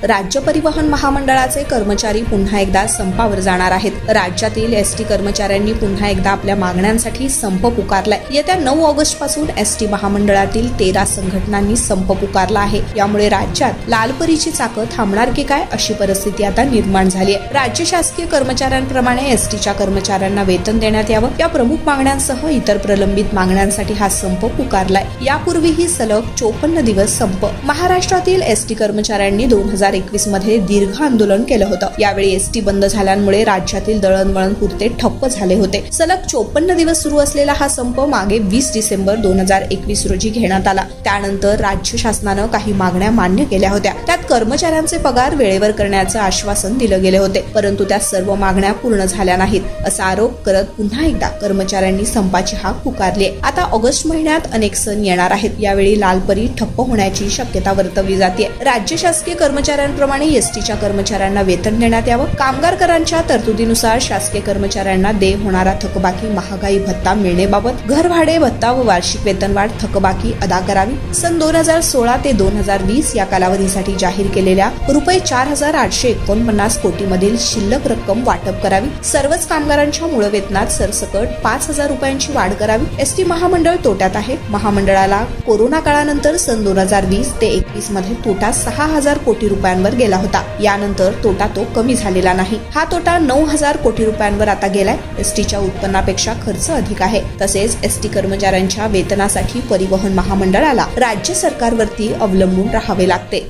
राज्य परिवहन महामंडळाचे कर्मचारी पुन्हा एकदा संपावर जाणार आहेत। राज्यातील एसटी कर्मचाऱ्यांनी पुन्हा एकदा आपल्या मागण्यांसाठी संप पुकारलाय। येत्या 9 ऑगस्ट पासून एसटी महामंडळातील 13 संघटनांनी संप पुकारला आहे। यामुळे राज्यात लालपरीची चाकं थांबणार की काय अशी परिस्थिती आता निर्माण झाली आहे। राज्य शासकीय कर्मचाऱ्यांप्रमाणे एसटीच्या कर्मचाऱ्यांना वेतन देण्यात यावं या प्रमुख मागण्यांसह इतर प्रलंबित मागण्यांसाठी हा संप पुकारलाय। यापूर्वीही सलग 54 दिवस संप। महाराष्ट्रातील एसटी कर्मचाऱ्यांनी 2021 मध्ये दीर्घ आंदोलन केलं होतं। यावेळी एसटी बंद झाल्यामुळे राज्यातील दळणवळण पुरते ठप्प झाले होते। सलग 54 दिवस सुरू असलेला हा संप मागे 20 डिसेंबर 2021 रोजी घेण्यात आला। त्यानंतर राज्य शासनानं काही मागण्या मान्य केल्या होत्या। त्यात कर्मचाऱ्यांचे पगार वेळेवर करण्याचं आश्वासन दिलं गेले होते, परंतु त्या सर्व मागण्या पूर्ण झाल्या नाहीत असा आरोप करत पुन्हा एकदा कर्मचाऱ्यांनी संपाची हाक पुकारली आहे। आता ऑगस्ट महिन्यात अनेक सण येणार आहेत। यावेळी लालपरी ठप्प होण्याची शक्यता वर्तवली जाते। राज्य शासकीय कर्मचाऱ्यांप्रमाणे एसटीच्या कर्मचाऱ्यांना वेतन देण्यात यावं। कामगार करांच्या तरतुदीनुसार शासकीय कर्मचाऱ्यांना देय होणारा थकबाकी महागाई भत्ता मिळण्याबाबत घर भाडे भत्ता व वार्षिक वेतनवाढ थकबाकी अदा करावी। सन 2016 ते 2020 या कालावधीसाठी जाहीर केलेल्या रुपये 4,849 कोटी मधील शिल्लक रक्कम वाटप करावी। सर्वच कामगारांच्या मूळ वेतनात सरसकट 5,000 रुपयांची वाढ करावी। एसटी महामंडळ तोट्यात आहे। महामंडळाला कोरोना काळानंतर सन 2020 ते 21 मध्ये तोटा 6,000 कोटी रुपयांवर गेला होता। यानंतर तोटा तो कमी झालेला नाही। हा तोटा 9,000 कोटी रुपयांवर आता गेलाय। एसटीच्या उत्पन्नापेक्षा खर्च अधिक आहे। तसेच एसटी कर्मचाऱ्यांच्या वेतनासाठी परिवहन महामंडळाला राज्य सरकारवरती अवलंबून राहावे लागते।